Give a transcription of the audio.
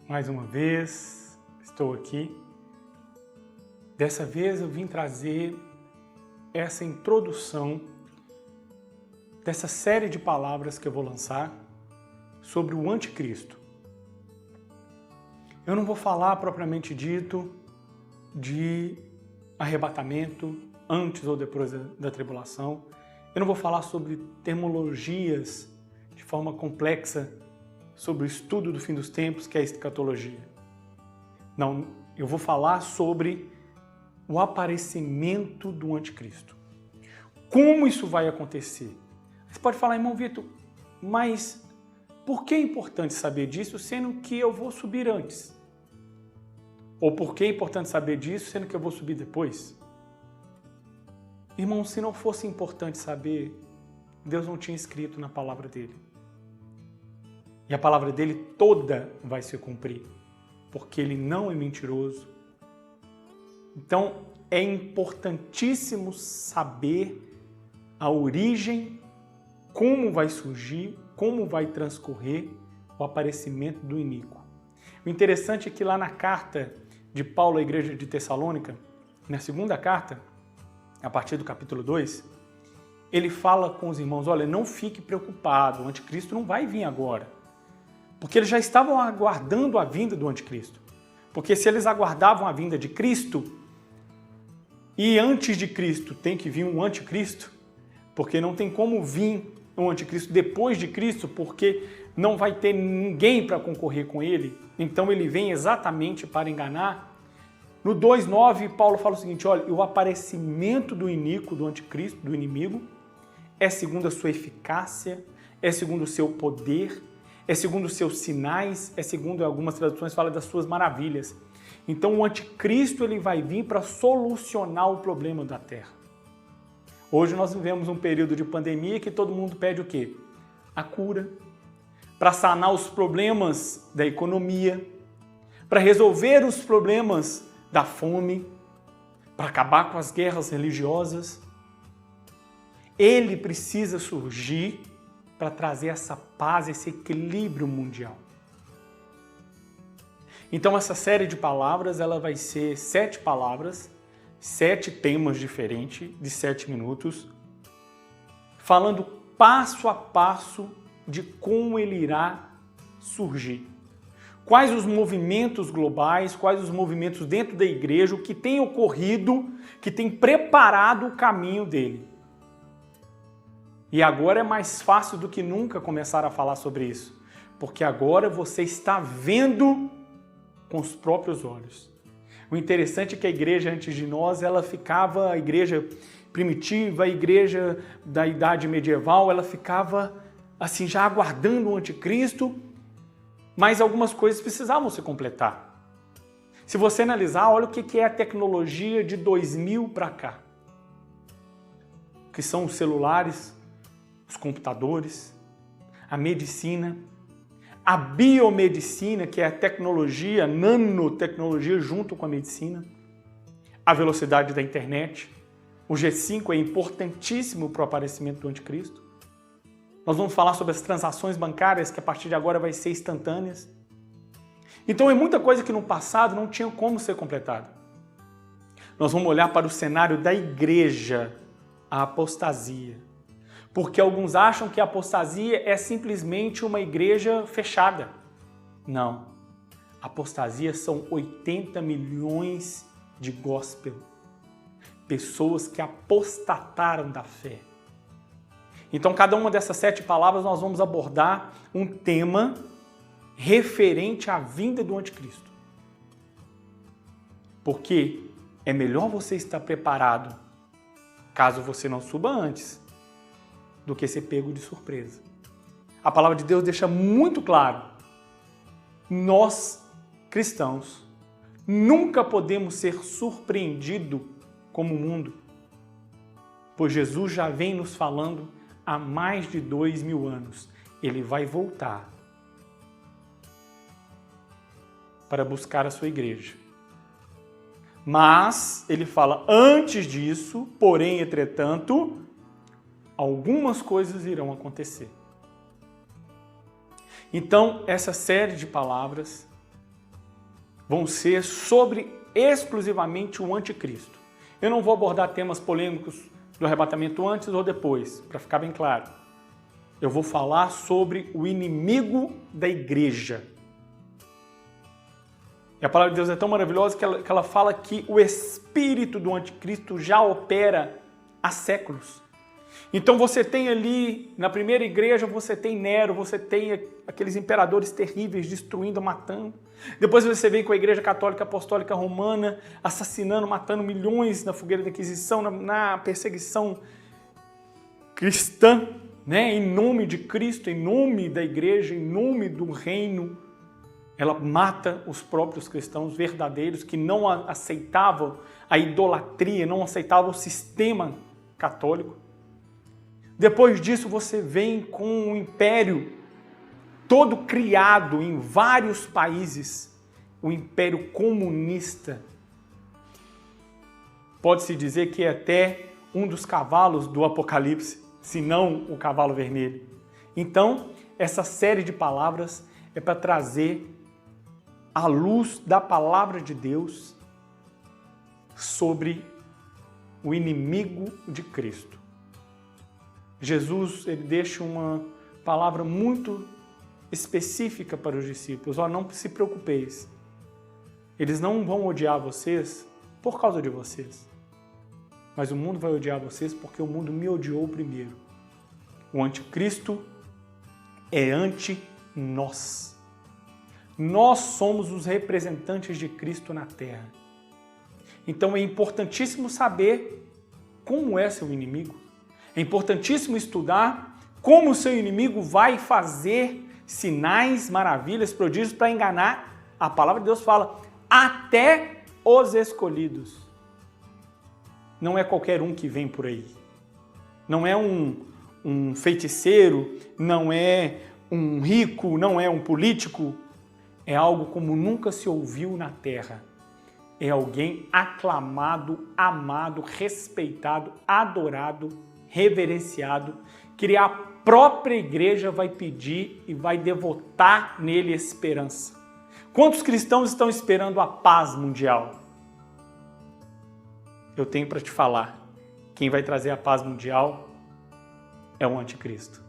Mais uma vez, estou aqui. Dessa vez eu vim trazer essa introdução dessa série de palavras que eu vou lançar sobre o anticristo. Eu não vou falar propriamente dito de arrebatamento antes ou depois da tribulação. Eu não vou falar sobre terminologias de forma complexa sobre o estudo do fim dos tempos, que é a escatologia. Não, eu vou falar sobre o aparecimento do anticristo. Como isso vai acontecer? Você pode falar, irmão Vitor, mas por que é importante saber disso, sendo que eu vou subir antes? Ou por que é importante saber disso, sendo que eu vou subir depois? Irmão, se não fosse importante saber, Deus não tinha escrito na palavra dele. E a palavra dele toda vai se cumprir, porque ele não é mentiroso. Então, é importantíssimo saber a origem, como vai surgir, como vai transcorrer o aparecimento do iníquo. O interessante é que lá na carta de Paulo à igreja de Tessalônica, na segunda carta, a partir do capítulo 2, ele fala com os irmãos, olha, não fique preocupado, o anticristo não vai vir agora. Porque eles já estavam aguardando a vinda do anticristo. Porque se eles aguardavam a vinda de Cristo, e antes de Cristo tem que vir um anticristo, porque não tem como vir um anticristo depois de Cristo, porque não vai ter ninguém para concorrer com ele, então ele vem exatamente para enganar. No 2:9, Paulo fala o seguinte, olha, o aparecimento do iníquo, do anticristo, do inimigo, é segundo a sua eficácia, é segundo o seu poder, é segundo os seus sinais, é segundo algumas traduções fala das suas maravilhas. Então o anticristo ele vai vir para solucionar o problema da terra. Hoje nós vivemos um período de pandemia que todo mundo pede o quê? A cura, para sanar os problemas da economia, para resolver os problemas da fome, para acabar com as guerras religiosas. Ele precisa surgir para trazer essa paz, esse equilíbrio mundial. Então essa série de palavras, ela vai ser 7 palavras, 7 temas diferentes, de 7 minutos, falando passo a passo de como ele irá surgir. Quais os movimentos globais, quais os movimentos dentro da igreja, o que tem ocorrido, que tem preparado o caminho dele. E agora é mais fácil do que nunca começar a falar sobre isso, porque agora você está vendo com os próprios olhos. O interessante é que a igreja antes de nós, ela ficava, a igreja primitiva, a igreja da idade medieval, ela ficava assim já aguardando o anticristo, mas algumas coisas precisavam se completar. Se você analisar, olha o que é a tecnologia de 2000 para cá, que são os celulares, os computadores, a medicina, a biomedicina, que é a tecnologia, nanotecnologia junto com a medicina, a velocidade da internet. O G5 é importantíssimo para o aparecimento do anticristo. Nós vamos falar sobre as transações bancárias, que a partir de agora vai ser instantâneas. Então é muita coisa que no passado não tinha como ser completada. Nós vamos olhar para o cenário da igreja, a apostasia. Porque alguns acham que a apostasia é simplesmente uma igreja fechada. Não. Apostasia são 80 milhões de gospel. Pessoas que apostataram da fé. Então, cada uma dessas 7 palavras nós vamos abordar um tema referente à vinda do anticristo. Porque é melhor você estar preparado, caso você não suba antes, do que ser pego de surpresa. A palavra de Deus deixa muito claro, nós, cristãos, nunca podemos ser surpreendidos como o mundo, pois Jesus já vem nos falando há mais de 2000 anos. Ele vai voltar para buscar a sua igreja. Mas ele fala, antes disso, porém, entretanto, algumas coisas irão acontecer. Então, essa série de palavras vão ser sobre exclusivamente o anticristo. Eu não vou abordar temas polêmicos do arrebatamento antes ou depois, para ficar bem claro. Eu vou falar sobre o inimigo da igreja. E a palavra de Deus é tão maravilhosa que ela fala que o espírito do anticristo já opera há séculos. Então você tem ali, na primeira igreja, você tem Nero, você tem aqueles imperadores terríveis destruindo, matando. Depois você vem com a igreja católica apostólica romana, assassinando, matando milhões na fogueira da Inquisição, na perseguição cristã, né? Em nome de Cristo, em nome da igreja, em nome do reino. Ela mata os próprios cristãos verdadeiros que não aceitavam a idolatria, não aceitavam o sistema católico. Depois disso você vem com um império todo criado em vários países, o Império Comunista. Pode-se dizer que é até um dos cavalos do Apocalipse, se não o cavalo vermelho. Então, essa série de palavras é para trazer a luz da palavra de Deus sobre o inimigo de Cristo. Jesus, ele deixa uma palavra muito específica para os discípulos. Não se preocupeis. Eles não vão odiar vocês por causa de vocês. Mas o mundo vai odiar vocês porque o mundo me odiou primeiro. O anticristo é anti-nós. Nós somos os representantes de Cristo na Terra. Então é importantíssimo saber como é seu inimigo. É importantíssimo estudar como o seu inimigo vai fazer sinais, maravilhas, prodígios para enganar. A palavra de Deus fala, até os escolhidos. Não é qualquer um que vem por aí. Não é um feiticeiro, não é um rico, não é um político. É algo como nunca se ouviu na terra. É alguém aclamado, amado, respeitado, adorado, reverenciado, que a própria igreja vai pedir e vai devotar nele esperança. Quantos cristãos estão esperando a paz mundial? Eu tenho para te falar, quem vai trazer a paz mundial é o anticristo.